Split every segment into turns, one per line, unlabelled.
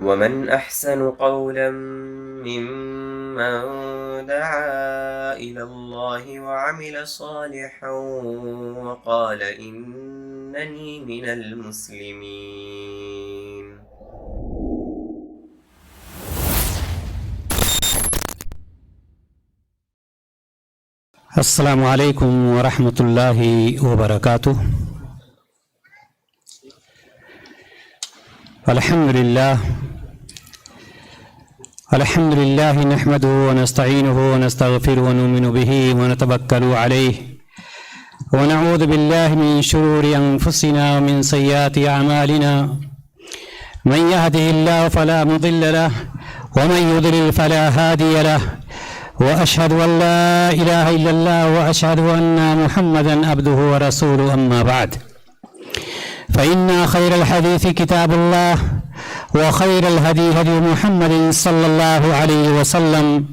ومن أحسن قولا ممن دعا إلى الله وعمل صالحا وقال إنني من المسلمين.
السلام علیکم ورحمۃ اللہ وبرکاتہ. الحمد للہ نحمده ونستعینه ونستغفره ونؤمن به ونتوکل علیہ ونعوذ باللہ من شرور انفسنا ومن سیئات اعمالنا من يهده الله فلا مضل له ومن يضلل فلا هادي له وأشهد أن لا إله إلا الله وأشهد أن محمدا عبده ورسوله. أما بعد فإن خير الحديث كتاب الله وخير الهدي هدي محمد صلى الله عليه وسلم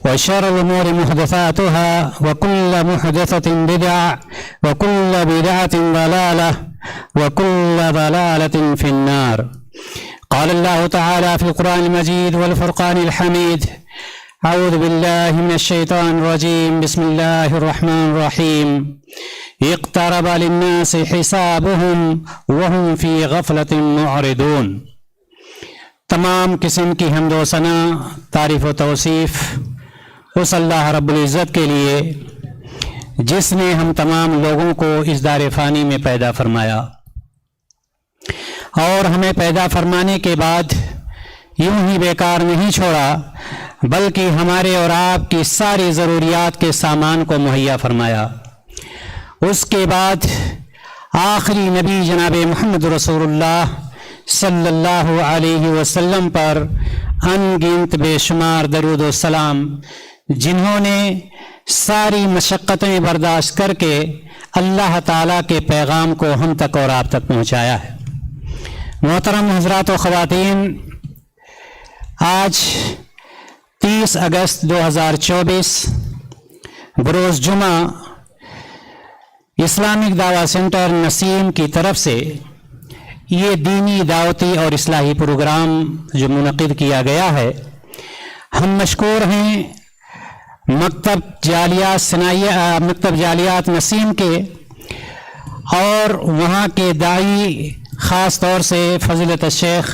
وشر الأمور محدثاتها وكل محدثة بدعة وكل بدعة ضلالة وكل ضلالة في النار. قال الله تعالى في القرآن المجيد والفرقان الحميد: اعوذ باللہ من الشیطان الرجیم، بسم اللہ الرحمن الرحیم. اقترب للناس حسابهم وهم فی غفلة معرضون. تمام قسم کی حمد و ثنا، تعریف و توصیف اس اللہ رب العزت کے لیے جس نے ہم تمام لوگوں کو اس دار فانی میں پیدا فرمایا، اور ہمیں پیدا فرمانے کے بعد یوں ہی بیکار نہیں چھوڑا، بلکہ ہمارے اور آپ کی ساری ضروریات کے سامان کو مہیا فرمایا. اس کے بعد آخری نبی جناب محمد رسول اللہ صلی اللہ علیہ وسلم پر ان گنت بے شمار درود و سلام، جنہوں نے ساری مشقتیں برداشت کر کے اللہ تعالیٰ کے پیغام کو ہم تک اور آپ تک پہنچایا ہے. محترم حضرات و خواتین، آج 30 اگست 2024 بروز جمعہ اسلامک دعویٰ سینٹر نسیم کی طرف سے یہ دینی، دعوتی اور اصلاحی پروگرام جو منعقد کیا گیا ہے، ہم مشکور ہیں مکتب جالیات نسیم کے اور وہاں کے داعی، خاص طور سے فضیلت الشیخ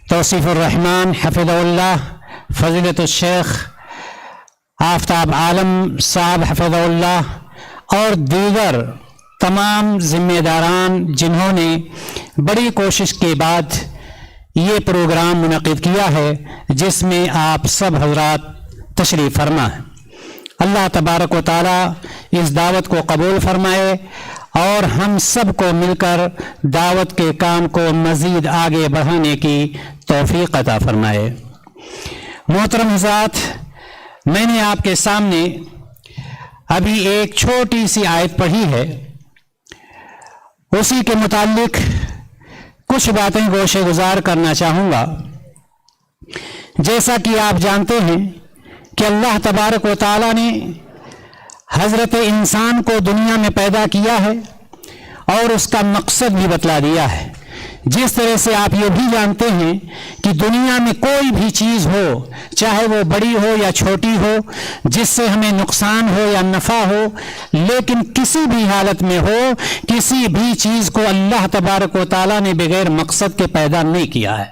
توصیف الرحمن حفظہ اللہ، فضیلت الشیخ آفتاب عالم صاحب حفظہ اللہ، اور دیگر تمام ذمہ داران جنہوں نے بڑی کوشش کے بعد یہ پروگرام منعقد کیا ہے، جس میں آپ سب حضرات تشریف فرما ہیں. اللہ تبارک و تعالی اس دعوت کو قبول فرمائے اور ہم سب کو مل کر دعوت کے کام کو مزید آگے بڑھانے کی توفیق عطا فرمائے. محترم حضرات، میں نے آپ کے سامنے ابھی ایک چھوٹی سی آیت پڑھی ہے، اسی کے متعلق کچھ باتیں گوشے گزار کرنا چاہوں گا. جیسا کہ آپ جانتے ہیں کہ اللہ تبارک و تعالیٰ نے حضرت انسان کو دنیا میں پیدا کیا ہے اور اس کا مقصد بھی بتلا دیا ہے. جس طرح سے آپ یہ بھی جانتے ہیں کہ دنیا میں کوئی بھی چیز ہو، چاہے وہ بڑی ہو یا چھوٹی ہو، جس سے ہمیں نقصان ہو یا نفع ہو، لیکن کسی بھی حالت میں ہو، کسی بھی چیز کو اللہ تبارک و تعالیٰ نے بغیر مقصد کے پیدا نہیں کیا ہے.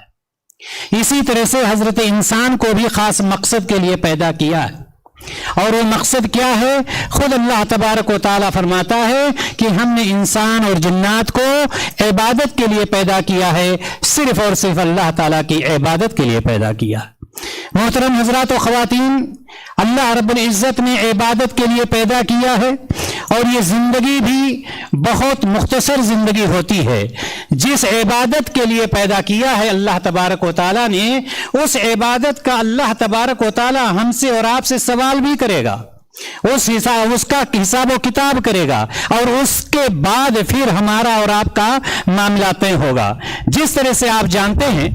اسی طرح سے حضرت انسان کو بھی خاص مقصد کے لیے پیدا کیا ہے، اور وہ مقصد کیا ہے؟ خود اللہ تبارک و تعالیٰ فرماتا ہے کہ ہم نے انسان اور جنات کو عبادت کے لیے پیدا کیا ہے، صرف اور صرف اللہ تعالیٰ کی عبادت کے لیے پیدا کیا. محترم حضرات و خواتین، اللہ رب العزت نے عبادت کے لیے پیدا کیا ہے، اور یہ زندگی بھی بہت مختصر زندگی ہوتی ہے. جس عبادت کے لیے پیدا کیا ہے اللہ تبارک و تعالیٰ نے، اس عبادت کا اللہ تبارک و تعالیٰ ہم سے اور آپ سے سوال بھی کرے گا، اس کا حساب و کتاب کرے گا، اور اس کے بعد پھر ہمارا اور آپ کا معاملہ طے ہوگا. جس طرح سے آپ جانتے ہیں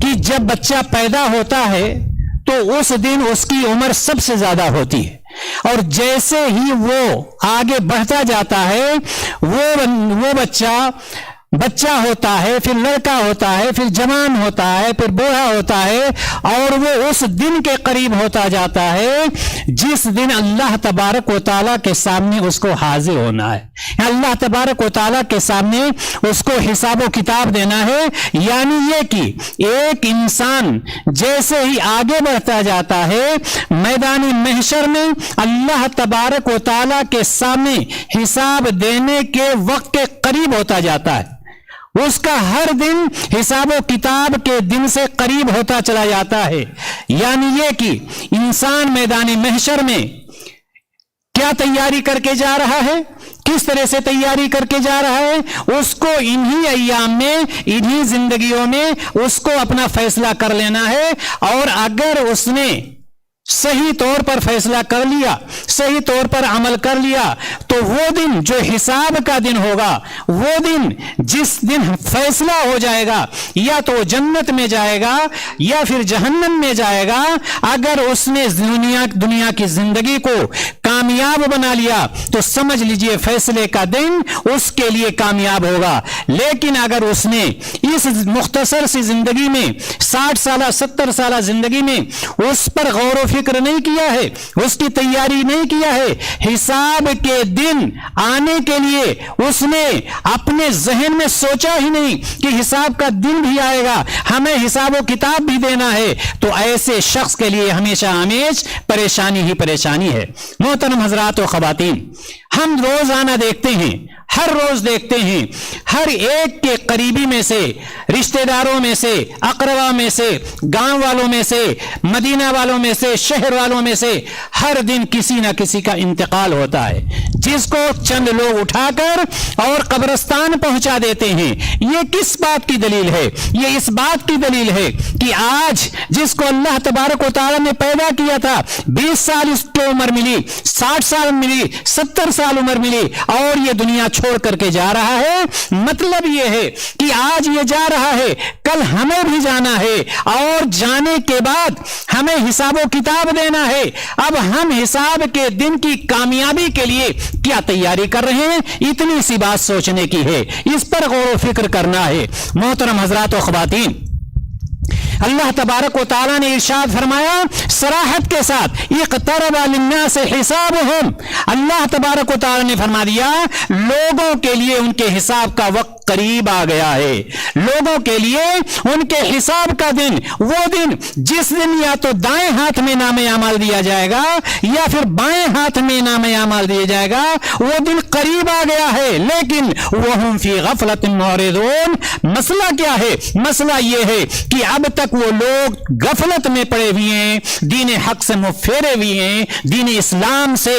کہ جب بچہ پیدا ہوتا ہے تو اس دن اس کی عمر سب سے زیادہ ہوتی ہے، اور جیسے ہی وہ آگے بڑھتا جاتا ہے وہ بچہ بچہ ہوتا ہے، پھر لڑکا ہوتا ہے، پھر جوان ہوتا ہے، پھر بوڑھا ہوتا ہے، اور وہ اس دن کے قریب ہوتا جاتا ہے جس دن اللہ تبارک و تعالیٰ کے سامنے اس کو حاضر ہونا ہے، اللہ تبارک و تعالیٰ کے سامنے اس کو حساب و کتاب دینا ہے۔ یعنی یہ کہ ایک انسان جیسے ہی آگے بڑھتا جاتا ہے میدان محشر میں اللہ تبارک و تعالیٰ کے سامنے حساب دینے کے وقت کے قریب ہوتا جاتا ہے، اس کا ہر دن حساب و کتاب کے دن سے قریب ہوتا چلا جاتا ہے۔ یعنی یہ کہ انسان میدان محشر میں کیا تیاری کر کے جا رہا ہے، کس طرح سے تیاری کر کے جا رہا ہے، اس کو انہی ایام میں، انہی زندگیوں میں اس کو اپنا فیصلہ کر لینا ہے۔ اور اگر اس نے صحیح طور پر فیصلہ کر لیا، صحیح طور پر عمل کر لیا، تو وہ دن جو حساب کا دن ہوگا، وہ دن جس دن فیصلہ ہو جائے گا یا تو جنت میں جائے گا یا پھر جہنم میں جائے گا۔ اگر اس نے دنیا کی زندگی کو کامیاب بنا لیا تو سمجھ لیجئے فیصلے کا دن اس کے لیے کامیاب ہوگا۔ لیکن اگر اس نے اس مختصر سی زندگی میں 60 سالہ 70 سالہ زندگی میں اس پر غور و فکر نہیں کیا ہے، اس کی تیاری نہیں کیا ہے، حساب کے دن آنے کے لیے اس نے اپنے ذہن میں سوچا ہی نہیں کہ حساب کا دن بھی آئے گا، ہمیں حساب و کتاب بھی دینا ہے، تو ایسے شخص کے لیے ہمیشہ ہمیشہ پریشانی ہی پریشانی ہے۔ محترم حضرات و خواتین، ہم روزانہ دیکھتے ہیں، ہر روز دیکھتے ہیں، ہر ایک کے قریبی میں سے، رشتہ داروں میں سے، اقربا میں سے، گاؤں والوں میں سے، مدینہ والوں میں سے، شہر والوں میں سے ہر دن کسی نہ کسی کا انتقال ہوتا ہے، جس کو چند لوگ اٹھا کر اور قبرستان پہنچا دیتے ہیں۔ یہ کس بات کی دلیل ہے؟ یہ اس بات کی دلیل ہے کہ آج جس کو اللہ تبارک و تعالی نے پیدا کیا تھا، 20 سال اس کو عمر ملی، 60 سال ملی، 70 سال عمر ملی، اور یہ دنیا چھوڑ کر کے جا رہا ہے۔ مطلب یہ ہے کہ آج یہ جا رہا ہے، کل ہمیں بھی جانا ہے، اور جانے کے بعد ہمیں حساب و کتاب دینا ہے۔ اب ہم حساب کے دن کی کامیابی کے لیے کیا تیاری کر رہے ہیں؟ اتنی سی بات سوچنے کی ہے، اس پر غور و فکر کرنا ہے۔ محترم حضرات و خواتین، اللہ تبارک و تعالیٰ نے ارشاد فرمایا صراحت کے ساتھ، اقترب للناس حسابهم، اللہ تبارک و تعالیٰ نے فرما دیا لوگوں کے لیے ان کے حساب کا وقت قریب آ گیا ہے۔ لوگوں کے لیے ان کے حساب کا دن، وہ دن جس دن یا تو دائیں ہاتھ میں نام اعمال دیا جائے گا یا پھر بائیں ہاتھ میں نام اعمال دیا جائے گا، وہ دن قریب آ گیا ہے، لیکن وہم فی غفلۃ معرضون۔ مسئلہ کیا ہے؟ مسئلہ یہ ہے کہ اب تک وہ لوگ غفلت میں پڑے ہوئے ہیں، دین حق سے منہ پھیرے ہوئے ہیں، دین اسلام سے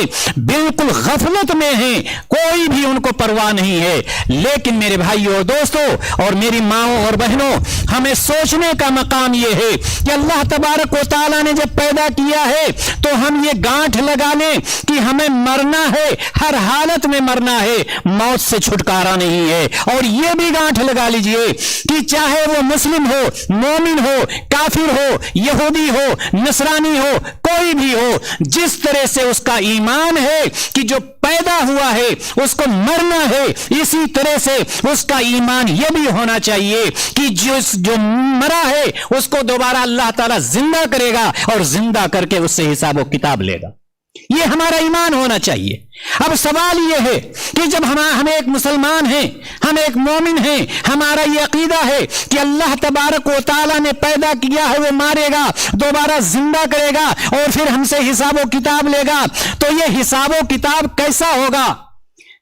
بالکل غفلت میں ہیں، کوئی بھی ان کو پرواہ نہیں ہے۔ لیکن میرے بھائیو اور دوستو اور میری ماؤں اور بہنوں، ہمیں سوچنے کا مقام یہ ہے کہ اللہ تبارک و تعالیٰ نے جب پیدا کیا ہے تو ہم یہ گانٹھ لگا لیں کہ ہمیں مرنا ہے، ہر حالت میں مرنا ہے، موت سے چھٹکارا نہیں ہے۔ اور یہ بھی گانٹھ لگا لیجئے کہ چاہے وہ مسلم ہو، مومن ہو، کافر ہو، یہودی ہو، نصرانی ہو، کوئی بھی ہو، جس طرح سے اس کا ایمان ہے کہ جو پیدا ہوا ہے اس کو مرنا ہے، اسی طرح سے اس کا ایمان یہ بھی ہونا چاہیے کہ جو مرا ہے اس کو دوبارہ اللہ تعالیٰ زندہ کرے گا اور زندہ کر کے اس سے حساب و کتاب لے گا۔ یہ ہمارا ایمان ہونا چاہیے۔ اب سوال یہ ہے کہ جب ہم ایک مسلمان ہیں، ہم ایک مومن ہیں، ہمارا یہ عقیدہ ہے کہ اللہ تبارک و تعالیٰ نے پیدا کیا ہے، وہ مارے گا، دوبارہ زندہ کرے گا اور پھر ہم سے حساب و کتاب لے گا، تو یہ حساب و کتاب کیسا ہوگا؟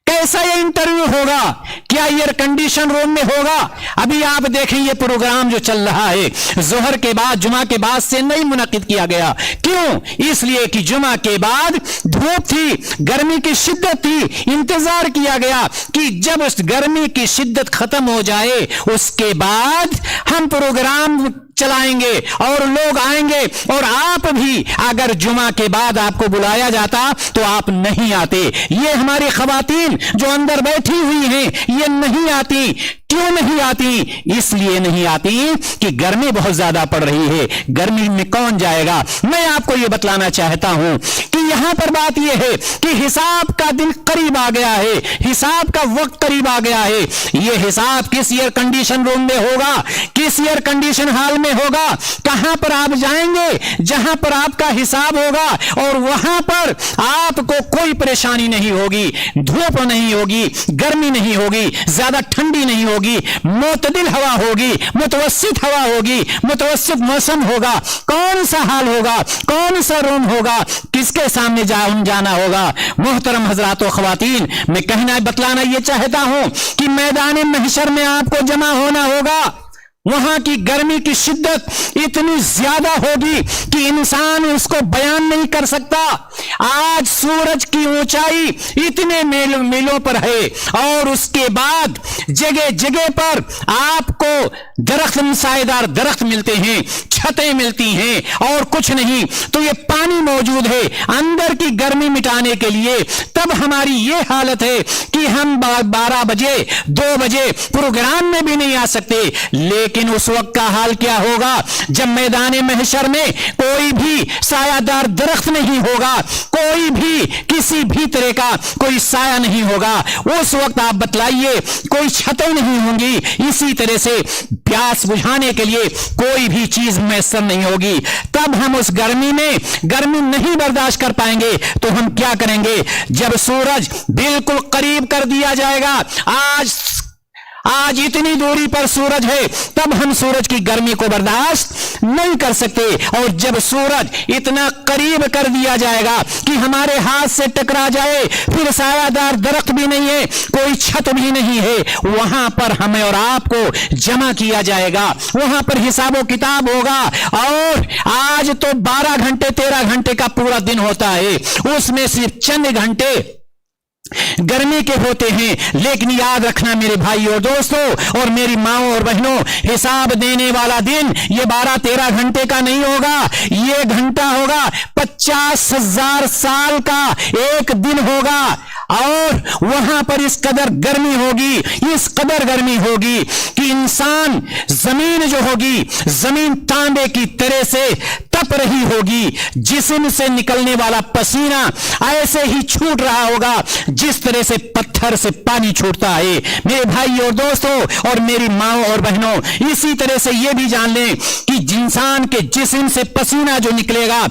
کیسا یہ انٹرویو ہوگا؟ کیا ایئر کنڈیشن روم میں ہوگا؟ ابھی آپ دیکھیں یہ پروگرام جو چل رہا ہے ظہر کے بعد، جمعہ کے بعد سے نہیں منعقد کیا گیا۔ کیوں؟ اس لیے کہ جمعہ کے بعد دھوپ تھی، گرمی کی شدت تھی، انتظار کیا گیا کہ جب اس گرمی کی شدت ختم ہو جائے اس کے بعد ہم پروگرام چلائیں گے اور لوگ آئیں گے، اور آپ بھی اگر جمعہ کے بعد آپ کو بلایا جاتا تو آپ نہیں آتے۔ یہ ہماری خواتین جو اندر بیٹھی ہوئی ہیں یہ نہیں آتی۔ क्यों नहीं आती? इसलिए नहीं आती कि गर्मी बहुत ज्यादा पड़ रही है, गर्मी में कौन जाएगा। मैं आपको यह बतलाना चाहता हूं कि यहां पर बात यह है कि हिसाब का दिन करीब आ गया है, हिसाब का वक्त करीब आ गया है। यह हिसाब किस एयर कंडीशन रूम में होगा, किस एयर कंडीशन हॉल में होगा, कहां पर आप जाएंगे जहां पर आपका हिसाब होगा, और वहां पर आपको कोई परेशानी नहीं होगी, धूप नहीं होगी, गर्मी नहीं होगी, ज्यादा ठंडी नहीं होगी, मोतदिल हवा होगी, मुतवस्सित हवा होगी, मुतवस्सित मौसम होगा। कौन सा हाल होगा, कौन सा रूम होगा, किसके सामने जाना होगा। मोहतरम हजरात व ख्वातीन, मैं कहना बतलाना यह चाहता हूं कि मैदान महशर में आपको जमा होना होगा। वहां की गर्मी की शिद्दत इतनी ज्यादा होगी कि इंसान उसको बयान नहीं कर सकता। आज सूरज की ऊंचाई इतने मीलों पर है, और उसके बाद जगह जगह पर आपको दरख्त, सायेदार दरख्त मिलते हैं, छतें मिलती हैं, और कुछ नहीं तो ये पानी मौजूद है अंदर की गर्मी मिटाने के लिए। तब हमारी ये हालत है कि हम 12 बजे 2 बजे प्रोग्राम में भी नहीं आ सकते। लेकिन उस वक्त का हाल क्या होगा जब मैदान महशर में कोई भी सायादार दरख्त नहीं होगा, कोई भी किसी भी तरह का कोई साया नहीं होगा। उस वक्त आप बतलाइए, कोई छतें नहीं होंगी, इसी तरह से प्यास बुझाने के लिए कोई भी चीज मैसर नहीं होगी। तब हम उस गर्मी में गर्मी नहीं बर्दाश्त कर पाएंगे तो हम क्या करेंगे? जब सूरज बिल्कुल करीब कर दिया जाएगा, आज इतनी दूरी पर सूरज है, तब हम सूरज की गर्मी को बर्दाश्त नहीं कर सकते। और जब सूरज इतना करीब कर दिया जाएगा कि हमारे हाथ से टकरा जाए, फिर सायादार दरख्त भी नहीं है, कोई छत भी नहीं है, वहां पर हमें और आपको जमा किया जाएगा, वहां पर हिसाबो किताब होगा। और आज तो 12 घंटे 13 घंटे का पूरा दिन होता है, उसमें सिर्फ चंद घंटे गर्मी के होते हैं। लेकिन याद रखना मेरे भाई और दोस्तों और मेरी माओ और बहनों, हिसाब देने वाला दिन ये 12-13 घंटे का नहीं होगा, ये घंटा होगा 50,000 साल का एक दिन होगा। और वहां पर इस कदर गर्मी होगी, इस कदर गर्मी होगी कि इंसान, जमीन जो होगी, जमीन तांबे की तरह से तप रही होगी, जिस्म से निकलने वाला पसीना ऐसे ही छूट रहा होगा जिस तरह से पत्थर से पानी छूटता है। मेरे भाई और दोस्तों और मेरी माओ और बहनों, इसी तरह से यह भी जान लें कि इंसान के जिस्म से पसीना जो निकलेगा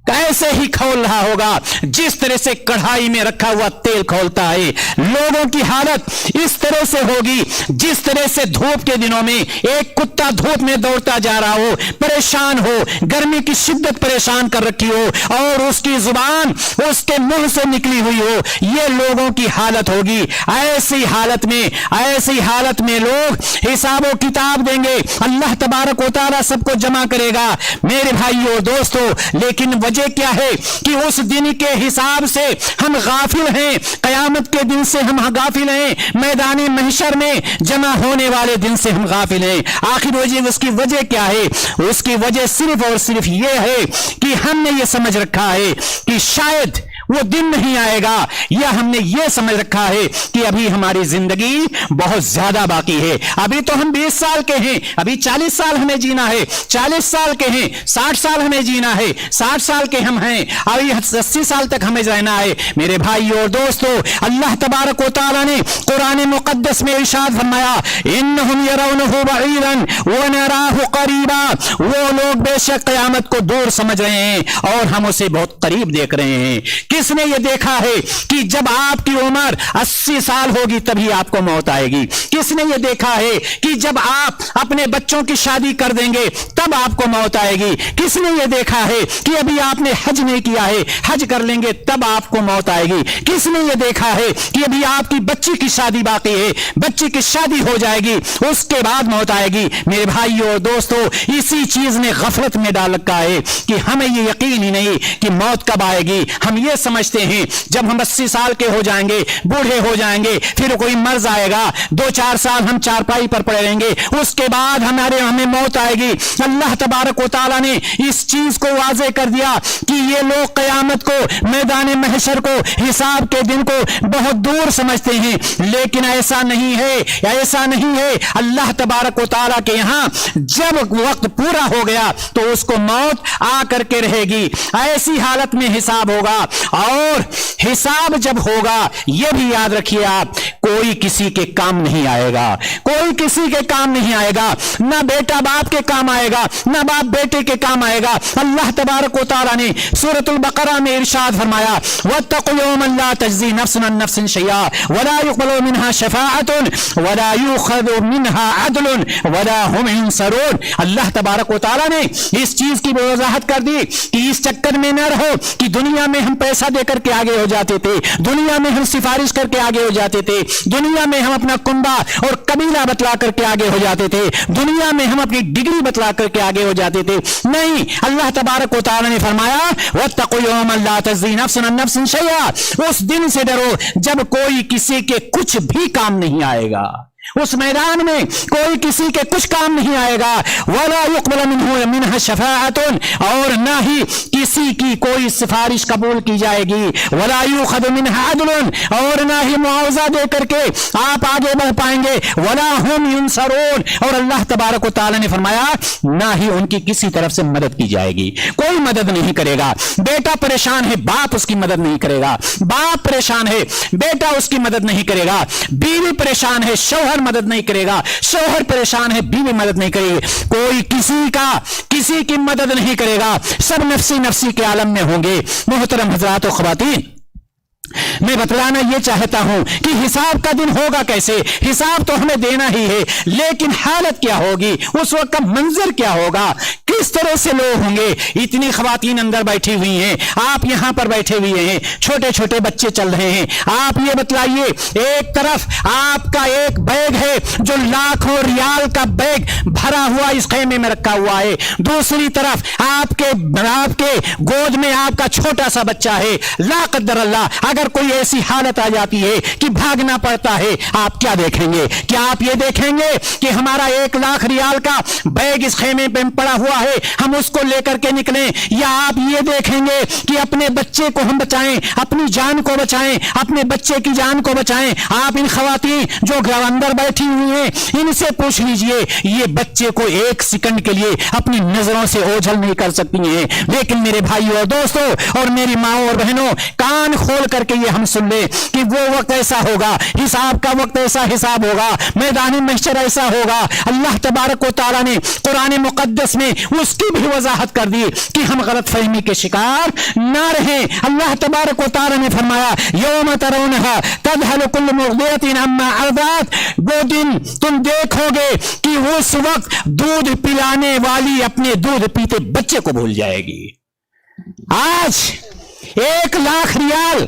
कैसे ही खौल रहा होगा जिस तरह से कढ़ाई में रखा हुआ तेल खौलता है। लोगों की हालत इस तरह से होगी जिस तरह से धूप के दिनों में एक कुत्ता धूप में दौड़ता जा रहा हो, परेशान हो, गर्मी की शिद्दत परेशान कर रखी हो, और उसकी जुबान उसके मुंह से निकली हुई हो, ये लोगों की हालत होगी। ऐसी हालत में लोग हिसाबो किताब देंगे, अल्लाह तबारक व तआला सबको जमा करेगा। मेरे भाइयों और दोस्तों, लेकिन वजह क्या है कि उस दिन के हिसाब से हम गाफिल हैं, कयामत के दिन से हम गाफिल हैं, मैदान महशर में जमा होने वाले दिन से हम गाफिल हैं। आखिर उसकी वजह क्या है? उसकी वजह सिर्फ और सिर्फ यह है कि हमने यह समझ रखा है कि शायद वो दिन नहीं आएगा, या हमने ये समझ रखा है कि अभी हमारी जिंदगी बहुत ज्यादा बाकी है। अभी तो हम 20 साल के हैं, अभी 40 साल हमें जीना है, 40 साल के हैं, 60 साल हमें जीना है, 60 साल के हम हैं, अभी 80 साल तक हमें रहना है। मेरे भाइयों और दोस्तों, अल्लाह तबारक व तआला ने कुरान मुकद्दस में इरशाद फरमाया, इन्नहुम यरौनहु बईदन व नराहु करीबा, वो लोग बेशक कयामत को दूर समझ रहे हैं और हम उसे बहुत करीब देख रहे हैं। किसने यह देखा है कि जब आपकी उम्र 80 साल होगी तभी आपको मौत आएगी? किसने यह देखा है कि जब आप अपने बच्चों की शादी कर देंगे तब आपको मौत आएगी? किसने यह देखा है कि अभी आपने हज नहीं किया है, हज कर लेंगे तब आपको मौत आएगी? किसने यह देखा है कि अभी आपकी बच्ची की शादी बाकी है, बच्ची की शादी हो जाएगी उसके बाद मौत आएगी? मेरे भाइयों और दोस्तों, इसी चीज ने गफलत में डाल रखा है कि हमें यह यकीन ही नहीं कि मौत कब आएगी। हम ये समझते हैं जब हम 80 साल के हो जाएंगे, बूढ़े हो जाएंगे, फिर कोई मर जाएगा, 2-4 साल हम चारपाई पर पड़े रहेंगे, उसके बाद हमें मौत आएगी। अल्लाह तबारक व तआला ने इस चीज को वाज़े कर दिया कि ये लोग क़यामत को, मैदान महशर को, हिसाब के दिन को बहुत दूर समझते हैं, लेकिन ऐसा नहीं है, ऐसा नहीं है। अल्लाह तबारक व तआला के यहाँ जब वक्त पूरा हो गया तो उसको मौत आ करके रहेगी, ऐसी हालत में हिसाब होगा। और हिसाब जब होगा, यह भी याद रखिए आप, कोई किसी के काम नहीं आएगा, कोई किसी के काम नहीं आएगा, ना बेटा बाप के काम आएगा, ना बाप बेटे के काम आएगा। अल्लाह तबारक व तआला ने सूरतुल बकरा में इरशाद फरमाया, वत्तक़ू यौमन ला तजज़ी नफ्सुन अन नफ्सिन शैआ वला युक़बलु मिनहा शफ़ाअतुन वला युख़ज़ु मिनहा अदलुन वला हुम युनसरून। अल्लाह तबारक व तआला ने इस चीज की वजाहत कर दी कि इस चक्कर में न रहो कि दुनिया में हम पैसा देकर के आगे हो जाते थे, दुनिया में हम सिफारिश करके आगे हो जाते थे, दुनिया में हम अपना कुंबा और कबीला बतला करके आगे हो जाते थे, दुनिया में हम अपनी डिग्री बतला करके आगे हो जाते थे। नहीं, अल्लाह तबारक व तआला ने फरमाया, वत्तक़ू यौमन ला तजज़ी नफ्सुन अन नफ्सिन शैआ, उस दिन से डरो जब कोई किसी के कुछ भी काम नहीं आएगा, उस मैदान में कोई किसी के कुछ काम नहीं आएगा। वला युक़बल मिनहा शफ़ाअतुन, और ना ही किसी की कोई सिफारिश कबूल की जाएगी। वला युख़ज़ु मिनहा अदलुन, और ना ही मुआवजा दे करके आप आगे बढ़ पाएंगे। वला हुम युनसरून, और अल्लाह तबारक व तआला ने फरमाया ना ही उनकी किसी तरफ से मदद की जाएगी, कोई मदद नहीं करेगा। बेटा परेशान है, बाप उसकी मदद नहीं करेगा, बाप परेशान है, बेटा उसकी मदद नहीं करेगा, बीवी परेशान है, शौहर मदद नहीं करेगा, शौहर परेशान है, बीवी मदद नहीं करेगी, कोई किसी की मदद नहीं करेगा, सब नफ्सी नफ्सी के आलम में होंगे। मोहतरम हजरात व ख़वातीन, मैं बतलाना यह चाहता हूं कि हिसाब का दिन होगा कैसे। हिसाब तो हमें देना ही है, लेकिन हालत क्या होगी, उस वक्त का मंजर क्या होगा, किस तरह से लोग होंगे। इतनी खवातीन अंदर बैठी हुई हैं, आप यहां पर बैठे हुए हैं, छोटे छोटे बच्चे चल रहे हैं। आप ये बतलाइए, एक तरफ आपका एक बैग है जो लाखों रियाल का बैग भरा हुआ इस खेमे में रखा हुआ है, दूसरी तरफ आपके गोद में आपका छोटा सा बच्चा है। ला क़द्दर अल्लाह, अगर कोई ऐसी हालत आ जाती है कि भागना पड़ता है, आप क्या देखेंगे? क्या आप ये देखेंगे कि हमारा 1 लाख रियाल का बैग इस खेमे पे पड़ा हुआ है, हम उसको लेकर के निकलें? या आप ये देखेंगे कि अपने बच्चे को हम बचाएं, अपनी जान को बचाएं, अपने बच्चे की जान को बचाएं? आप इन खवातीन जो अंदर बैठी हुई हैं, इनसे पूछ लीजिए, ये बच्चे को 1 सेकंड के लिए अपनी नजरों से ओझल नहीं कर सकती हैं। लेकिन मेरे भाइयों और दोस्तों और मेरी माओ और बहनों, कान खोल करके ये हम सुन ले कि वो वक्त ऐसा होगा, हिसाब का वक्त ऐसा हिसाब होगा, मैदान महशर ऐसा होगा। अल्लाह तबारक व तआला ने कुरान मुकद्दस में उसकी भी वजाहत कर दी कि हम गलत फहमी के शिकार ना रहें। अल्लाह तबारक व तआला ने फरमाया, यौम तरौनहा तज़हलु कुल्लु मुर्दिअतिन अम्मा अर्दअत, वो दिन तुम देखोगे कि उस वक्त दूध पिलाने वाली अपने दूध पीते बच्चे को भूल जाएगी। आज 1 लाख रियाल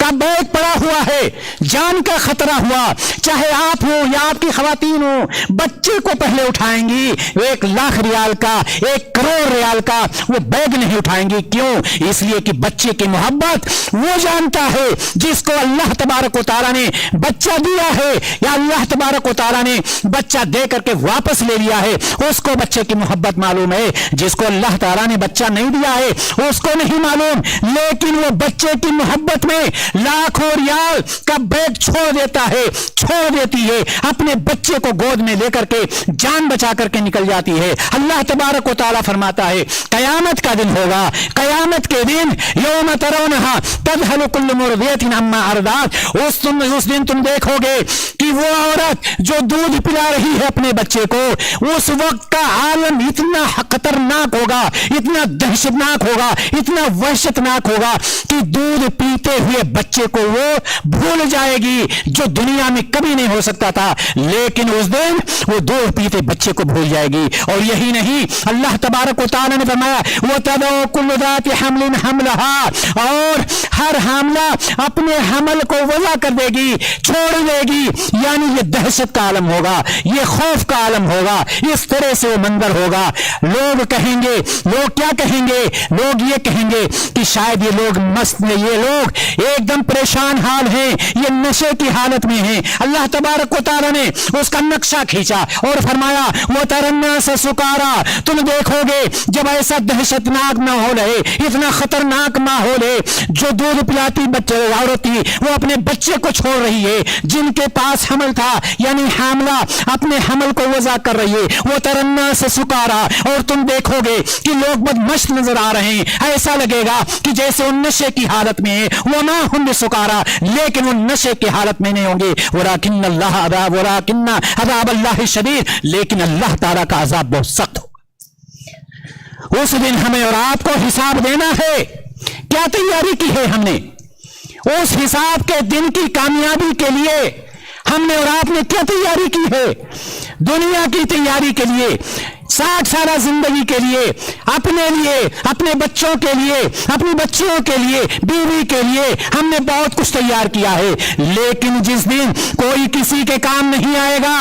का बैग पड़ा हुआ है, जान का खतरा हुआ, चाहे आप हो या आपकी खवातीन हो, बच्चे को पहले उठाएंगी। 1 लाख रियाल का, 1 करोड़ रियाल का वो बैग नहीं उठाएंगी। क्यों? इसलिए कि बच्चे की मोहब्बत वो जानता है जिसको अल्लाह तबारक व तआला ने बच्चा दिया है, या अल्लाह तबारक व तआला ने बच्चा दे करके वापस ले लिया है, उसको बच्चे की मोहब्बत मालूम है। जिसको अल्लाह तआला ने बच्चा नहीं दिया है उसको नहीं मालूम, लेकिन वो बच्चे की मोहब्बत में लाखों रियाल का बैग छोड़ देता है, छोड़ देती है, अपने बच्चे को गोद में लेकर के जान बचा करके निकल जाती है। अल्लाह तबारक व तआला फरमाता है, कयामत का दिन होगा, कयामत के दिन यौम तरौनहा तज़हलु कुल्लु मुर्दिअतिन अम्मा अर्दअत, उस दिन तुम देखोगे कि वो औरत जो दूध पिला रही है अपने बच्चे को, उस वक्त का आलम इतना खतरनाक होगा, इतना दहशतनाक होगा, इतना वहशतनाक होगा कि दूध पीते हुए बच्चे को वो भूल जाएगी, जो दुनिया में कभी नहीं हो सकता था। लेकिन उस दिन वो दूध पीते बच्चे को भूल जाएगी। और यही नहीं, अल्लाह तबारक व तआला ने फरमाया, वो तदउ कुल्लु ज़ाति हम्लिन हमलहा, और हर हामला अपने हमल को वज़ा कर देगी, छोड़ देगी। यानी ये दहशत का आलम होगा, ये खौफ का आलम होगा, इस तरह से वो मंजर होगा। लोग कहेंगे, लोग क्या कहेंगे? लोग ये कहेंगे कि शायद ये लोग मस्त में, ये लोग एक एकदम परेशान हाल हैं, ये नशे की हालत में हैं। अल्लाह तबारक व तआला ने उसका नक्शा खींचा और फरमाया वो तरन्ना से सुकारा, तुम देखोगे जब ऐसा दहशतनाक माहौल है, इतना खतरनाक माहौल है, जो दूध पिलाती बच्चे औरत थी वो अपने बच्चे को छोड़ रही है, जिनके पास हमल था यानी हामला अपने हमल को वज़ा कर रही है, वो तरन्ना से सुकारा, और तुम देखोगे कि लोग बदमस्त नजर आ रहे हैं, ऐसा लगेगा कि जैसे वो नशे की हालत में है। वो ना हम सुकारा, लेकिन वो नशे की हालत में नहीं होंगे। वलाकिन्न अज़ाब अल्लाह शदीद, लेकिन अल्लाह ताला का अज़ाब बहुत सख्त होगा। उस दिन हमें और आपको हिसाब देना है। क्या तैयारी की है हमने? उस हिसाब के दिन की कामयाबी के लिए हमने और आपने क्या तैयारी की है? दुनिया की तैयारी के लिए, 60 साल जिंदगी के लिए, अपने लिए, अपने बच्चों के लिए, अपनी बच्चियों के लिए, बीवी के लिए हमने बहुत कुछ तैयार किया है। लेकिन जिस दिन कोई किसी के काम नहीं आएगा,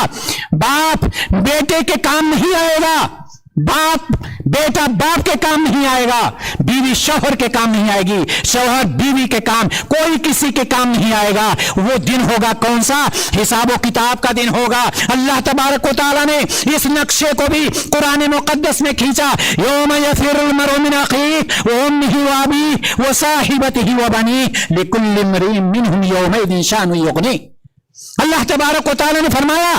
बाप बेटे के काम नहीं आएगा, बेटा बाप के काम नहीं आएगा, बीवी शौहर के काम नहीं आएगी, शौहर बीवी के काम, कोई किसी के काम नहीं आएगा। वो दिन होगा कौन सा? हिसाब किताब का दिन होगा। अल्लाह तबारक व तआला ने इस नक्शे को भी कुरान मुकद्दस में खींचा। यौम यफिरुल मरउ मिन अखीहि व उम्मिहि व अबीहि व साहिबतिहि व बनीहि लिकुल्लि इम्रिइन मिनहुम यौमइज़िन शानुन युग़नीह। अल्लाह तबारक व तआला ने फरमाया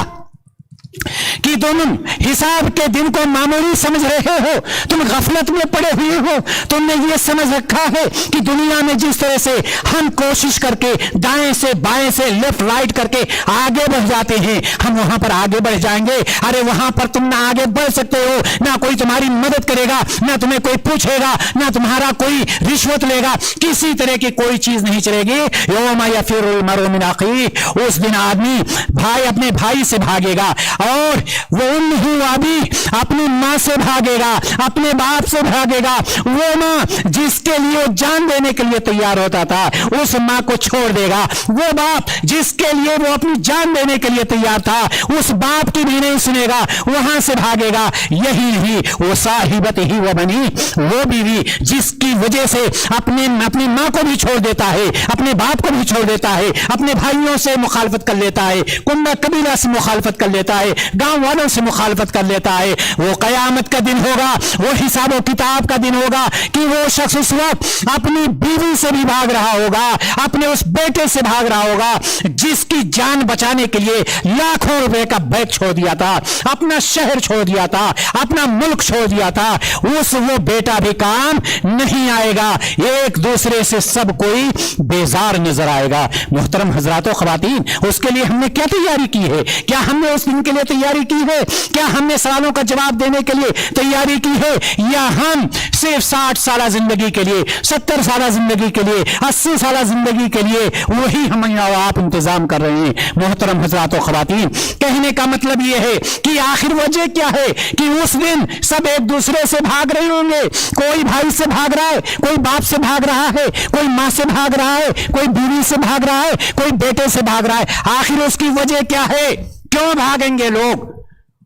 कि तुम हिसाब के दिन को मामूली समझ रहे हो, तुम गफलत में पड़े हुए हो। तुमने ये समझ रखा है कि दुनिया में जिस तरह से हम कोशिश करके दाएं से बाएं से लेफ्ट राइट करके आगे बढ़ जाते हैं, हम वहां पर आगे बढ़ जाएंगे। अरे वहां पर तुम ना आगे बढ़ सकते हो, ना कोई तुम्हारी मदद करेगा, ना तुम्हें कोई पूछेगा, ना तुम्हारा कोई रिश्वत लेगा, किसी तरह की कोई चीज नहीं चलेगी। यौम यफिरुल मरउ मिन अखीहि, उस दिन आदमी भाई अपने भाई से भागेगा, और वो उम्मिहि व अबीहि अपनी मां से भागेगा, अपने बाप से भागेगा। वो मां जिसके लिए जान देने के लिए तैयार होता था, उस मां को छोड़ देगा। वो बाप जिसके लिए वो अपनी जान देने के लिए तैयार था, उस बाप की भी नहीं सुनेगा, वहां से भागेगा। यही नहीं, वो साहिबतिहि व बनी, वो बीवी जिसकी वजह से अपनी मां को भी छोड़ देता है, अपने बाप को भी छोड़ देता है, अपने भाइयों से मुखालफत कर लेता है, कुंबा कबीला से मुखालफत कर लेता है, गांव वालों से मुखालफत कर लेता है। वो कयामत का दिन होगा, वो हिसाब किताब का दिन होगा कि वो शख्स उस वक्त अपनी बीवी से भी भाग रहा होगा, अपने उस बेटे से भाग रहा होगा जिसकी जान बचाने के लिए लाखों रुपए का बैग छोड़ दिया था, अपना शहर छोड़ दिया था, अपना मुल्क छोड़ दिया था। वो बेटा भी काम नहीं आएगा, एक दूसरे से सब कोई बेजार नजर आएगा। मोहतरम हजरातों ख़वातीन, उसके लिए हमने क्या तैयारी की है? क्या हमने उस दिन के लिए तैयारी की है? क्या हमने सवालों का जवाब देने के लिए तैयारी की है? या हम सिर्फ 60 साल जिंदगी के लिए, 70 साल जिंदगी के लिए, 80 साल जिंदगी के लिए वही हम आप इंतजाम कर रहे हैं? मोहतरम हजरातों ख़वातीन, कहने का मतलब यह है कि आखिर वजह क्या है कि उस दिन सब एक दूसरे से भाग रहे होंगे। कोई भाई से भाग रहा है, कोई बाप से भाग रहा है, कोई मां से भाग रहा है, कोई बीवी से भाग रहा है, कोई बेटे से भाग रहा है। आखिर उसकी वजह क्या है? क्यों भागेंगे लोग?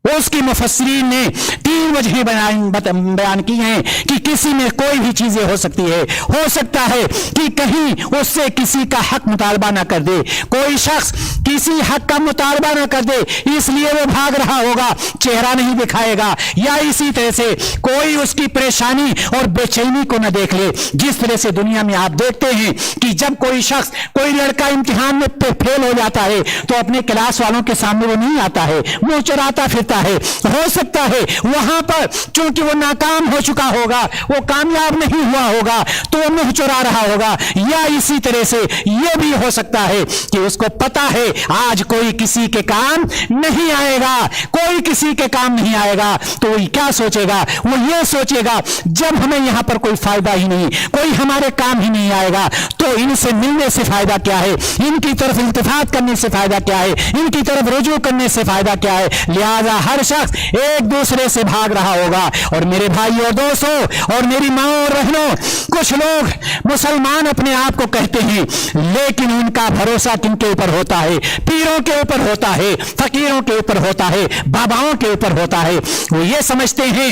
उसकी मुफस्सिरीन ने 3 वजहें बयान की हैं कि किसी में कोई भी चीजें हो सकती है। हो सकता है कि कहीं उससे किसी का हक मुतालबा ना कर दे, कोई शख्स किसी हक का मुतालबा ना कर दे, इसलिए वो भाग रहा होगा, चेहरा नहीं दिखाएगा। या इसी तरह से कोई उसकी परेशानी और बेचैनी को न देख ले। जिस तरह से दुनिया में आप देखते हैं कि जब कोई शख्स, कोई लड़का इम्तिहान में फेल हो जाता है तो अपने क्लास वालों के सामने वो नहीं आता है, मुंह चुराता फिरता है। हो सकता है वहां पर चूंकि वो नाकाम हो चुका होगा, वो कामयाब नहीं हुआ होगा, तो वो मुंह चुरा रहा होगा। या इसी तरह से ये भी हो सकता है कि उसको पता है आज कोई किसी के काम नहीं आएगा, कोई किसी के काम नहीं आएगा, तो वो क्या सोचेगा? वो ये सोचेगा जब हमें यहां पर कोई फायदा ही नहीं, कोई हमारे काम ही नहीं आएगा, तो इनसे मिलने से फायदा क्या है? इनकी तरफ इल्तिफात करने से फायदा क्या है? इनकी तरफ रुजू करने से फायदा क्या है? लिहाजा हर शख्स एक दूसरे से भाग रहा होगा। और मेरे भाई और दोस्तों और मेरी माँ और बहनों, कुछ लोग मुसलमान अपने आप को कहते हैं, लेकिन उनका भरोसा किनके ऊपर होता है? पीरों के ऊपर होता है, फकीरों के ऊपर होता है, बाबाओं के ऊपर होता है। वो ये समझते हैं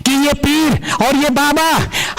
कि ये पीर और ये बाबा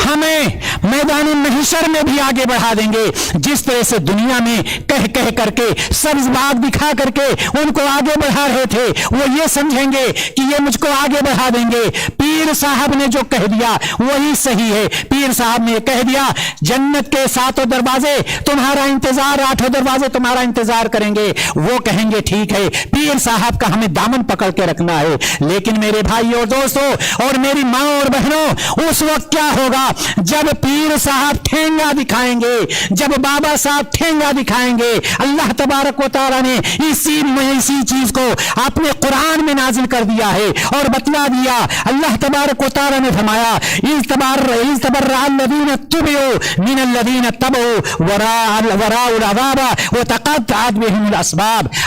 हमें मैदान महशर में भी आगे बढ़ा देंगे। जिस तरह से दुनिया में कह कह करके सब्ज बाग दिखा करके उनको आगे बढ़ा रहे थे, वो ये समझेंगे कि ये मुझको आगे बढ़ा देंगे। पीर साहब ने जो कह दिया वही सही है। पीर साहब ने कह दिया जन्नत के 7 दरवाजे तुम्हारा इंतजार, 8 दरवाजे तुम्हारा इंतजार करेंगे। वो कहेंगे ठीक है, पीर साहब का हमें दामन पकड़ के रखना है। लेकिन मेरे भाई और दोस्तों और मेरी माँ और बहनों, उस वक्त क्या होगा जब पीर साहब ठेंगा दिखाएंगे, जब बाबा साहब ठेंगा दिखाएंगे। अल्लाह तबारक व तआला ने इसी चीज को अपने कुरान में नाजिल कर दिया है और बतला दिया। अल्लाह तबारक व तआला ने फरमाया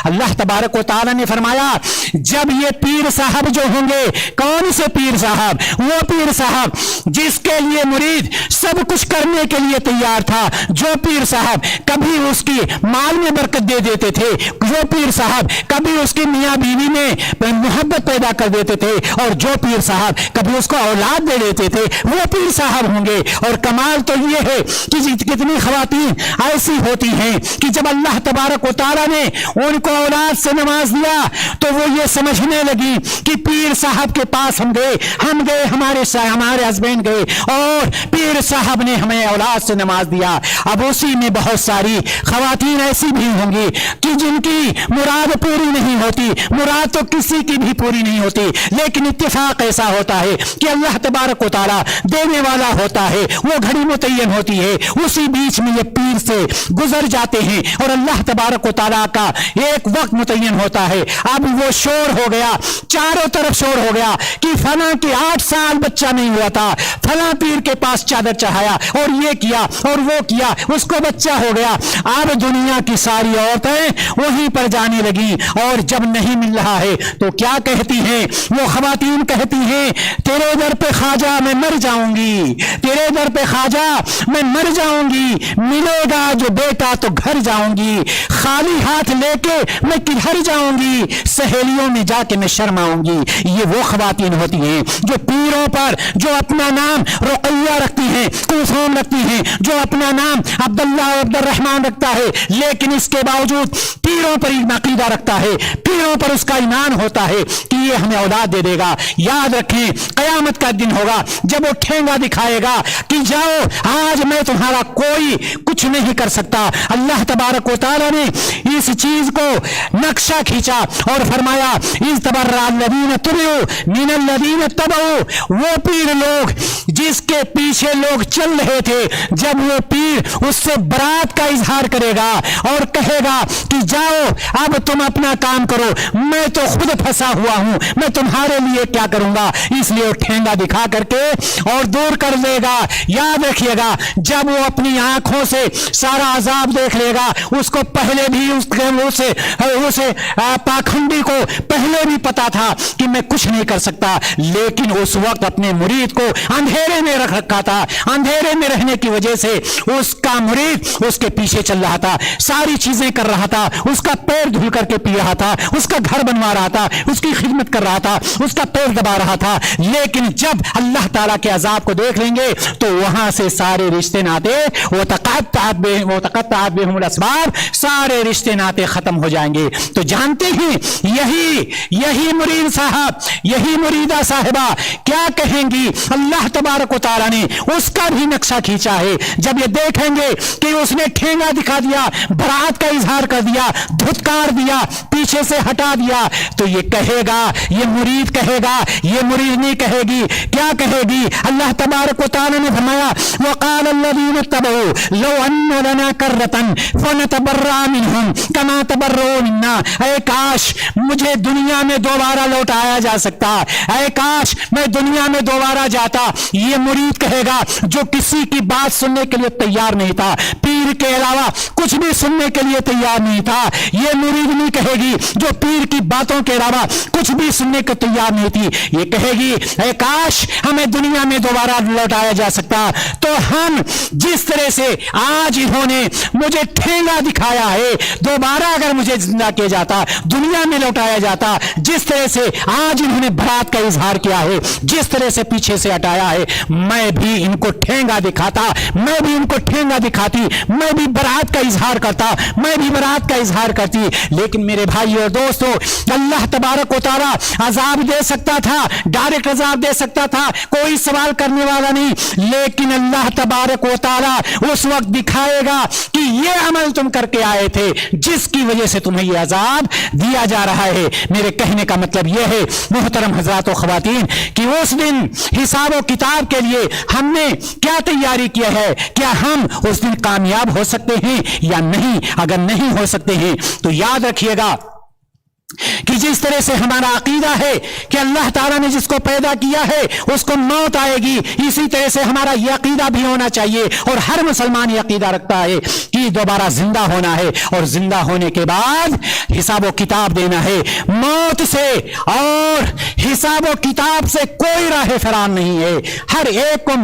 अल्लाह तबारक व तआला ने फरमाया जब ये पीर साहब जो होंगे, कौन से पीर साहब? वो पीर साहब जिसके लिए मुरीद सब कुछ करने के लिए तैयार था, जो पीर साहब कभी उसकी माल में बरकत दे देते थे, जो पीर साहब कभी उसकी मियाँ बीवी में मोहब्बत पैदा कर देते थे, और जो पीर साहब कभी उसको औलाद दे देते थे, वो पीर साहब होंगे। और कमाल तो ये है कि कितनी खवातीन ऐसी होती हैं कि जब अल्लाह तबारक व तआला ने उनको औलाद से नवाज दिया तो वो ये समझने लगी कि पीर साहब के पास हम गए, हमारे हस्बैंड गए और पीर साहब ने हमें औलाद से नवाज दिया। अब उसी में बहुत सारी खवातीन ऐसी भी होंगी कि जिनकी मुराद पूरी नहीं होती, मुराद तो किसी की भी पूरी नहीं होती, लेकिन इत्तेफाक ऐसा होता है कि अल्लाह तबारक व तआला देने वाला होता है, वो घड़ी मुतय्यन होती है, उसी बीच में ये पीर से गुजर जाते हैं और अल्लाह तबारक व तआला का एक वक्त मुतय्यन होता है। अब वो शोर हो गया, चारों तरफ शोर हो गया कि फला के 8 साल बच्चा नहीं हुआ था, फला पीर के पास चादर चढ़ाया और ये किया और वो किया, उसको बच्चा हो गया। अब दुनिया की सारी औरतें वहीं पर जाने लगी और जब नहीं मिल रहा है तो क्या कहती हैं? वो खवातीन कहती हैं तेरे दर पे ख्वाजा मैं मर जाऊंगी, तेरे दर पे ख्वाजा मैं मर जाऊंगी, मिलेगा जो बेटा तो घर जाऊंगी, खाली हाथ लेके मैं किधर जाऊंगी, सहेलियों में जाके मैं शर्माऊंगी। ये वो खवातीन होती हैं जो पीरों पर जो अपना नाम रुकैया रखती हैं, कुलसूम रखती हैं, जो अपना नाम अब्दुल्ला अब्दुर्रहमान रखता है, लेकिन इसके बावजूद पीरों पर अकीदा रखता है, पीरों पर उसका ईमान होता है कि ये हमें औलाद दे देगा। याद रखें कयामत का दिन होगा जब वो ठेंगा दिखाएगा कि जाओ आज मैं तुम्हारा कोई कुछ नहीं कर सकता। अल्लाह तबारक व तआला ने इस चीज को नक्शा खींचा और फरमाया वो पीर लोग जिसके पीछे लोग चल रहे थे, जब वो पीर उससे बरात का इजहार करेगा और कहेगा कि जाओ अब तुम अपना काम करो, मैं तो खुद फंसा हुआ हूं, मैं तुम्हारे लिए क्या करूंगा, इसलिए वो ठेंगा दिखा करके और दूर कर देगा। याद रखिएगा जब वो अपनी आंखों से सारा अजाब देख लेगा, उसको पहले भी उसे पाखंडी को पहले भी पता था कि मैं कुछ नहीं कर सकता, लेकिन उस वक्त अपने मुरीद को अंधेरे में रख रखा था। अंधेरे में रहने की वजह से उसका मुरीद उसके पीछे चल रहा था, सारी चीजें कर रहा था, उसका पैर धुल करके पी रहा था, उसका घर बनवा रहा था, उसकी खिदमत कर रहा था, उसका पैर दबा रहा था। लेकिन जब अल्लाह ताला के अजाब को देख लेंगे तो वहां से सारे रिश्ते नाते वो तक़त्तअत बिहुमुल अस्बाब, सारे रिश्ते नाते खत्म हो जाएंगे। तो जानते हैं यही मुरीद साहब, यही मुरीदा साहिबा क्या कहेंगी? अल्लाह तबारक व तआला ने उसका भी नक्शा खींचा है। जब ये देखेंगे कि उसने ठेंगा दिखा दिया, बरात का इजहार कर दिया, धुतकार दिया, पीछे से हटा दिया, तो ये कहेगा, ये मुरीद कहेगा, ये मुरीद नहीं कहेगी। क्या कहेगी? अल्लाह तबारक व तआला ने फरमाया वक़ाल अल्लज़ीना तबऊ लौ अन्ना लना कररतन फनतबर्रा मिनहुम कमा तबर्रऊ मिन्ना। ऐ काश मुझे दुनिया में दोबारा लौटाया जा सकता, ऐ काश मैं दुनिया में दोबारा जाता। ये मुरीद कहेगा जो किसी की बात सुनने के लिए तैयार नहीं था, पीर के अलावा कुछ भी सुनने के लिए तैयार नहीं था। ये मुरीद नहीं कहेगी जो पीर की बातों के अलावा कुछ भी सुनने को तैयार नहीं थी। ये कहेगी ऐ काश हमें दुनिया में दोबारा लौटाया जा सकता, तो हम जिस तरह से आज इन्होंने मुझे ठेंगा दिखाया है, दोबारा अगर मुझे जिंदा किया जाता, दुनिया में लौटाया जाता, जिस तरह से आज इन्होंने बरात का इजहार किया है, जिस तरह से पीछे से हटाया है, मैं भी इनको ठेंगा दिखाता, मैं भी उनको ठेंगा दिखाती, मैं भी बरात का इजहार करता, मैं भी बरात का इजहार करती। लेकिन मेरे भाई और दोस्तों, अल्लाह तबारक व तआला अजाब दे सकता था, डायरेक्ट अजाब दे सकता था, कोई सवाल करने वाला नहीं। लेकिन अल्लाह तबारक व तआला उस वक्त दिखाएगा कि ये अमल तुम करके आए थे जिसकी वजह से तुम्हें ये अजाब दिया जा रहा है। मेरे कहने का मतलब यह है मोहतरम हजरात व ख्वातीन कि उस दिन हिसाब व किताब के लिए हमने क्या तैयारी किया है, क्या हम उस दिन कामयाब हो सकते हैं या नहीं। अगर नहीं हो सकते हैं तो याद रखिएगा कि जिस तरह से हमारा अकीदा है कि अल्लाह ताला ने जिसको पैदा किया है उसको मौत आएगी, इसी तरह से हमारा यह अकीदा भी होना चाहिए। और हर मुसलमान यह अकीदा रखता है कि दोबारा जिंदा होना है और जिंदा होने के बाद हिसाब व किताब देना है। मौत से और हिसाब व किताब से कोई राह फरार नहीं है। हर एक को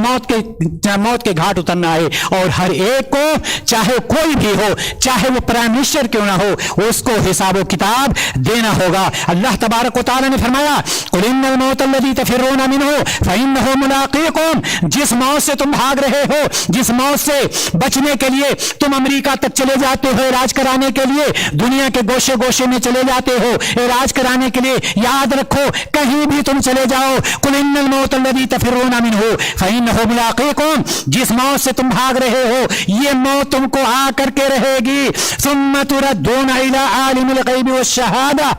मौत के घाट उतरना है और हर एक को, चाहे कोई भी हो, चाहे वो प्राइम मिनिस्टर क्यों ना हो, उसको हिसाब व किताब देना होगा। अल्लाह तबारक व तआला ने फरमाया, कुल इन्नल मौत अल्लज़ी तफिर्रूना मिन्हु फइन्नहु मुलाक़ीकुम, जिस मौत से तुम भाग रहे हो, जिस मौत से बचने के लिए तुम अमेरिका तक चले जाते हो इलाज कराने के लिए, दुनिया के गोशे गोशे में चले जाते हो इलाज कराने के लिए, याद रखो कहीं भी तुम चले जाओ, कुल इन्नल मौत अल्लज़ी तफिर्रूना मिन्हु फइन्नहु मुलाक़ीकुम, जिस मौत से तुम भाग रहे हो ये मौत तुमको आ करके रहेगी। सुम्मा तुरद्दूना इला आलिमिल ग़ैबि वश्शहादा,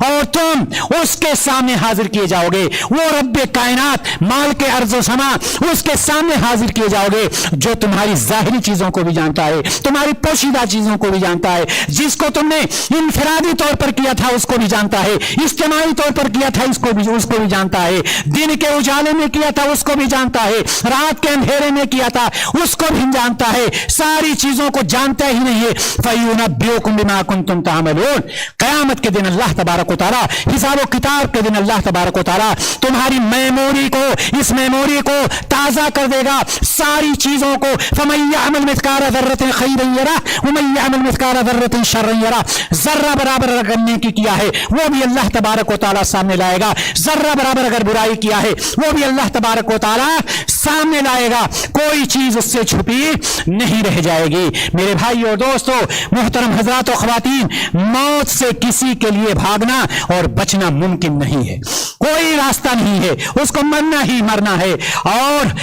और तुम उसके सामने हाजिर किए जाओगे। वो रब्बे कायनात, मालिक अर्ज़ व समा, उसके सामने हाजिर किए जाओगे जो तुम्हारी जाहिरी चीजों को भी जानता है, तुम्हारी पोशीदा चीजों को भी जानता है, जिसको तुमने इनफरादी तौर पर किया था उसको भी जानता है, इज्तिमाई तौर पर किया था उसको भी जानता है, दिन के उजाले में किया था उसको भी जानता है, रात के अंधेरे में किया था उसको भी जानता है, सारी चीजों को जानता ही नहीं है। फयुनब्बिउकुम बिमा कुंतुम तामलून, क़यामत के दिन अल्लाह तबारक व तआला, हिसाब व किताब के दिन अल्लाह तबारक व तआला तुम्हारी मेमोरी को, इस मेमोरी को ताजा कर देगा, सारी चीजों को। फमन यअमल मिस्काल ज़र्रतिन खैरन यरा वमन यअमल मिस्काल ज़र्रतिन शर्रन यरा, जर्रा बराबर अगर करने की किया है वो भी अल्लाह तबारक व तआला सामने लाएगा, जर्रा बराबर अगर बुराई किया है वो भी अल्लाह तबारक व तआला सामने लाएगा, कोई चीज उससे छुपी नहीं रह जाएगी। मेरे भाई और दोस्तों, मोहतरम हजरात व ख्वातीन, मौत से किसी के लिए भागना और बचना मुमकिन नहीं है, कोई रास्ता नहीं है, उसको मरना ही मरना है। और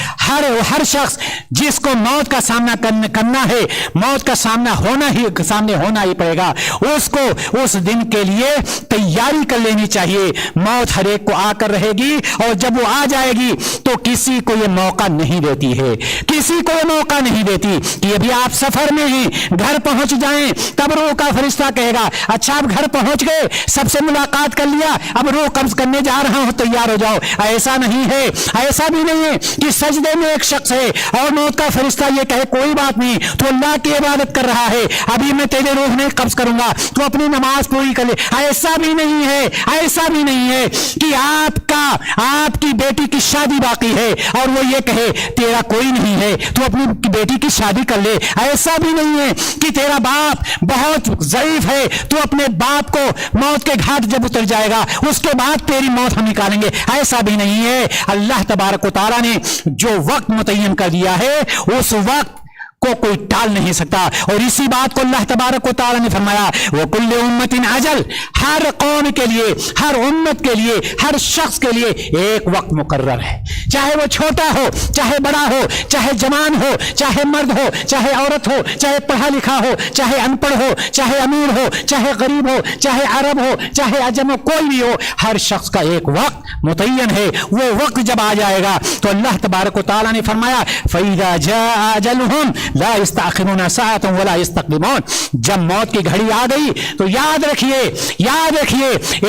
हर शख्स जिसको मौत का सामना करना है, मौत का सामने होना ही पड़ेगा, उसको उस दिन के लिए तैयारी कर लेनी चाहिए। मौत हर एक को आकर रहेगी और जब वो आ जाएगी तो किसी को ये मौका नहीं देती है, किसी को ये मौका नहीं देती कि अभी आप सफर में हैं, घर पहुंच जाएं, तब रूह का फरिश्ता कहेगा अच्छा आप घर पहुंच गए, सबसे मुलाकात कर लिया, अब रूह कब्ज करने जा रहा हूं, तैयार हो जाओ। ऐसा नहीं है, ऐसा भी नहीं है कि सजदे में एक शख्स है और मौत का फरिश्ता ये कहे कोई बात नहीं, तो अल्लाह की इबादत कर रहा है, अभी मैं तेरे रूह नहीं कब्ज करूंगा, तो अपनी नमाज पूरी कर ले। ऐसा भी नहीं है, ऐसा भी नहीं है कि आपकी बेटी की शादी बाकी है और वो ये कहे तेरा कोई नहीं है तो अपनी बेटी की शादी कर ले। ऐसा भी नहीं है कि तेरा बाप बहुत ज़ईफ है तो अपने बाप को मौत के घाट जब उतर जाएगा उसके बाद तेरी मौत हम निकालेंगे, ऐसा भी नहीं है। अल्लाह तबारक व तआला ने जो वक्त मुतय्यन कर दिया है उस वक्त को कोई टाल नहीं सकता। और इसी बात को अल्लाह तबारक व तआला ने फरमाया वो कुल्ले उम्मतिन अजल, हर कौम के लिए, हर उम्मत के लिए, हर शख्स के लिए एक वक्त मुकर्रर है, चाहे वो छोटा हो, चाहे बड़ा हो, चाहे जवान हो, चाहे मर्द हो, चाहे औरत हो, चाहे पढ़ा लिखा हो, चाहे अनपढ़ हो, चाहे अमीर हो, चाहे गरीब हो, चाहे अरब हो, चाहे अजम हो, कोई भी हो, हर शख्स का एक वक्त मुतय्यन है। वो वक्त जब आ जाएगा तो अल्लाह तबारक व तआला ने फरमाया फइज़ा जाअ अजलुहुम ला यस्तअखिरूना साअतन वला यस्तक़दिमून, जब मौत की घड़ी आ गई तो याद रखिए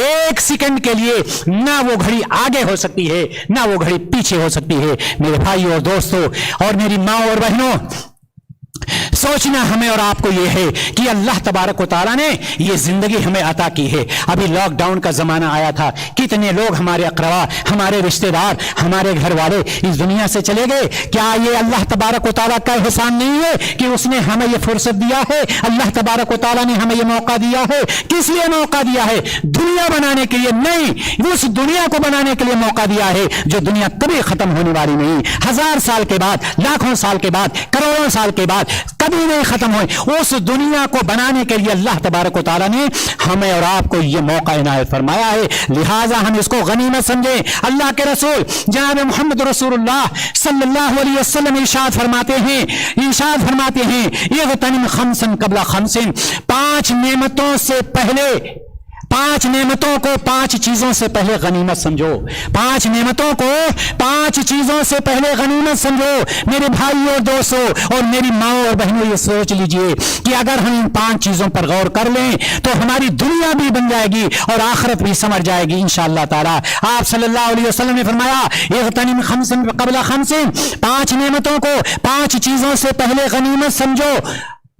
एक सेकंड के लिए ना वो घड़ी आगे हो सकती है ना वो घड़ी पीछे हो सकती है। मेरे भाई और दोस्तों और मेरी माँ और बहनों, सोचना हमें और आपको ये है कि अल्लाह तबारक व तआला ने ये जिंदगी हमें अता की है। अभी लॉकडाउन का जमाना आया था, कितने लोग हमारे अकरवा, हमारे रिश्तेदार, हमारे घर वाले इस दुनिया से चले गए। क्या ये अल्लाह तबारक व तआला का एहसान नहीं है कि उसने हमें ये फुर्सत दिया है? अल्लाह तबारक व तआला ने हमें ये मौका दिया है। किस लिए मौका दिया है? दुनिया बनाने के लिए नहीं, उस दुनिया को बनाने के लिए मौका दिया है जो दुनिया कभी खत्म होने वाली नहीं। 1000 साल के बाद, लाखों साल के बाद, करोड़ों साल के बाद कभी नहीं खत्म हुई। उस दुनिया को बनाने के लिए अल्लाह तबारक व तआला ने हमें और आपको ये मौका इनायत फरमाया है, लिहाजा हम इसको गनीमत समझें। अल्लाह के रसूल जनाब मोहम्मद रसूलुल्लाह सल्लल्लाहु अलैहि वसल्लम इरशाद फरमाते हैं इग़तनिम खम्सन क़ब्ला खम्सिन, 5 नेमतों से पहले, 5 नेमतों को 5 चीजों से पहले गनीमत समझो। 5 नेमतों को 5 चीजों से पहले गनीमत समझो। मेरे भाई और दोस्तों और मेरी माँ और बहनों, ये सोच लीजिए कि अगर हम इन 5 चीजों पर गौर कर लें तो हमारी दुनिया भी बन जाएगी और आखिरत भी समझ जाएगी इंशाअल्लाह ताला। आप सल्लल्लाहु अलैहि वसल्लम ने फरमाया इग़तनिम खम्सन क़ब्ला खम्सिन, 5 नेमतों को 5 चीजों से पहले गनीमत समझो।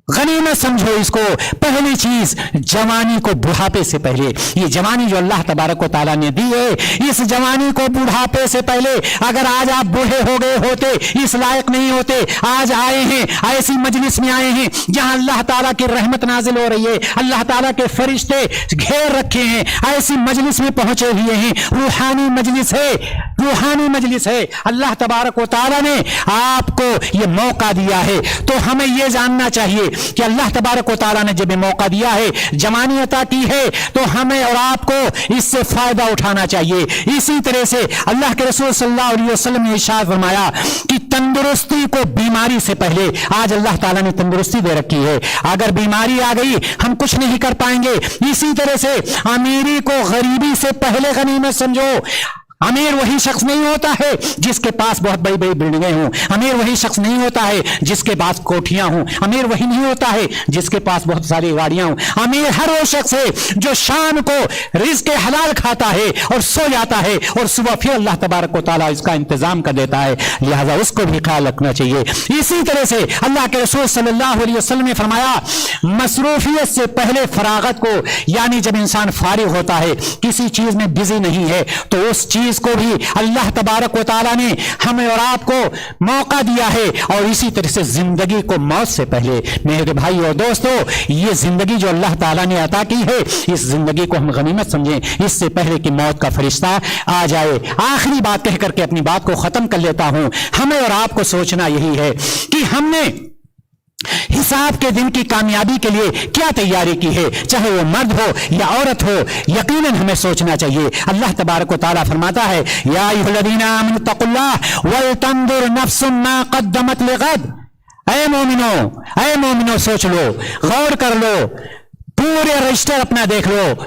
गनीमत समझो इसको। पहली चीज, जवानी को बुढ़ापे से पहले। ये जवानी जो अल्लाह तबारक व तआला ने दी है, इस जवानी को बुढ़ापे से पहले, अगर आज आप बूढ़े हो गए होते, इस लायक नहीं होते, आज आए हैं, ऐसी मजलिस में आए हैं जहां अल्लाह ताला की रहमत नाजिल हो रही है, अल्लाह ताला के फरिश्ते घेर रखे हैं, ऐसी मजलिस में पहुंचे हुए हैं, रूहानी मजलिस है, रूहानी मजलिस है। अल्लाह तबारक व तआला ने आपको ये मौका दिया है, तो हमें ये जानना चाहिए कि अल्लाह तबारक व तआला ने जब ये मौका दिया है, जवानी अता की है, तो हमें और आपको इससे फायदा उठाना चाहिए। इसी तरह से अल्लाह के रसूल सल्लल्लाहु अलैहि वसल्लम ने इरशाद फरमाया कि तंदुरुस्ती को बीमारी से पहले, आज अल्लाह ताला ने तंदुरुस्ती दे रखी है, अगर बीमारी आ गई हम कुछ नहीं कर पाएंगे। इसी तरह से अमीरी को गरीबी से पहले गनीमत समझो। अमीर वही शख्स नहीं होता है जिसके पास बहुत बड़ी बड़ी बिल्डिंगें हों, अमीर वही शख्स नहीं होता है जिसके पास कोठियां हों, अमीर वही नहीं होता है जिसके पास बहुत सारी गाड़ियां हों। अमीर हर वो शख्स है जो शाम को रिज़्क़ हलाल खाता है और सो जाता है और सुबह फिर अल्लाह तबारक व तआला इसका इंतजाम कर देता है, लिहाजा उसको भी ख्याल रखना चाहिए। इसी तरह से अल्लाह के रसूल सल्लल्लाहु अलैहि वसल्लम ने फरमाया मसरूफियत से पहले फरागत को, यानी जब इंसान फारिग होता है, किसी चीज में बिजी नहीं है, तो उस चीज को भी अल्लाह तबारक व तआला ने हमें और आपको मौका दिया है। और इसी तरह से जिंदगी को मौत से पहले, मेरे भाई और दोस्तों, ये जिंदगी जो अल्लाह ताला ने अता की है, इस जिंदगी को हम गनीमत समझें, इससे पहले कि मौत का फरिश्ता आ जाए। आखिरी बात कह करके अपनी बात को खत्म कर लेता हूं। हमें और आपको सोचना यही है कि हमने हिसाब के दिन की कामयाबी के लिए क्या तैयारी की है, चाहे वो मर्द हो या औरत हो, यकीनन हमें सोचना चाहिए। अल्लाह तबारक व तआला फरमाता है या अय्युहल्लज़ीना आमनु तक़ुल्लाह वलतंजुर नफ्सुम मा क़द्दमत लिग़द। ऐ मोमिनो सोच लो, गौर कर लो, पूरे रजिस्टर अपना देख लो।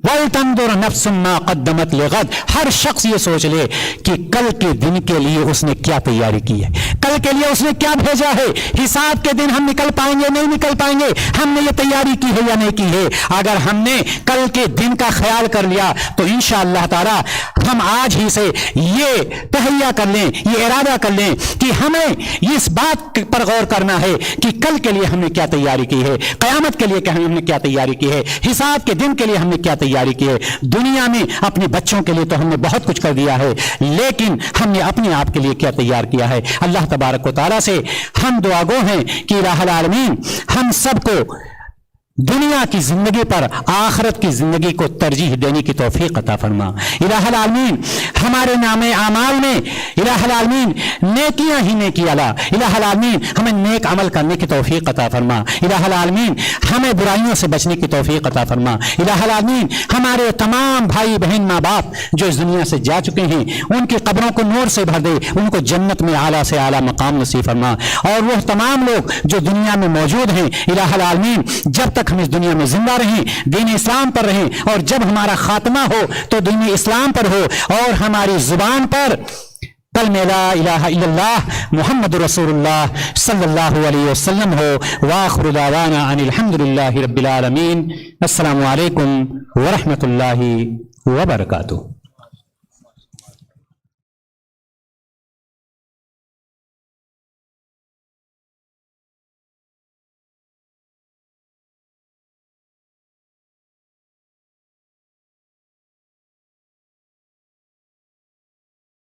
वलतंजुर नफ्सुम मा क़द्दमत लिग़द, हर शख्स ये सोच ले कि कल के दिन के लिए उसने क्या तैयारी की है, कल के लिए उसने क्या भेजा है। हिसाब के दिन हम निकल पाएंगे नहीं निकल पाएंगे, हमने ये तैयारी की है या नहीं की है। अगर हमने कल के दिन का ख्याल कर लिया तो इंशाअल्लाह ताला हम आज ही से ये तहैया कर लें, ये इरादा कर लें कि हमें इस बात पर गौर करना है कि कल के लिए हमने क्या तैयारी की है, क़यामत के लिए हमने क्या तैयारी की है, हिसाब के दिन के लिए हमने क्या तैयारी की है। दुनिया में अपने बच्चों के लिए तो हमने बहुत कुछ कर दिया है, लेकिन हमने अपने आप के लिए क्या तैयार किया है। अल्लाह तबारक व तआला से हम दुआगो हैं कि इलाहुल आलमीन हम सबको दुनिया की जिंदगी पर आखिरत की जिंदगी को तरजीह देने की तौफीक अता फरमा। इलाहुल आलमीन हमारे नामे आमाल में इलाहुल आलमीन नेकियां ही नेकी अला, इलाहुल आलमीन हमें नेक अमल करने की तौफीक अता फरमा। इलाहुल आलमीन हमें बुराइयों से बचने की तौफीक अता फरमा। इलाहुल आलमीन हमारे तमाम भाई बहन माँ बाप जो इस दुनिया से जा चुके हैं, उनकी कब्रों को नूर से भर दे, उनको जन्नत में आला से आला मकाम नसीब फरमा। और वह तमाम लोग जो दुनिया में मौजूद हैं, इलाहुल आलमीन जब तक हम इस दुनिया में जिंदा रहें, दीन इस्लाम पर रहें, और जब हमारा खात्मा हो तो दीन इस्लाम पर हो और हमारी जुबान पर कलमे ला इलाहा इल्लल्लाह मुहम्मदुर रसूलुल्लाह सल्लल्लाहु अलैहि वसल्लम हो। व आखिरु दावाना अनिल हम्दुलिल्लाहि रब्बिल आलमीन। अस्सलामु अलैकुम व रहमतुल्लाहि व बरकातुहू।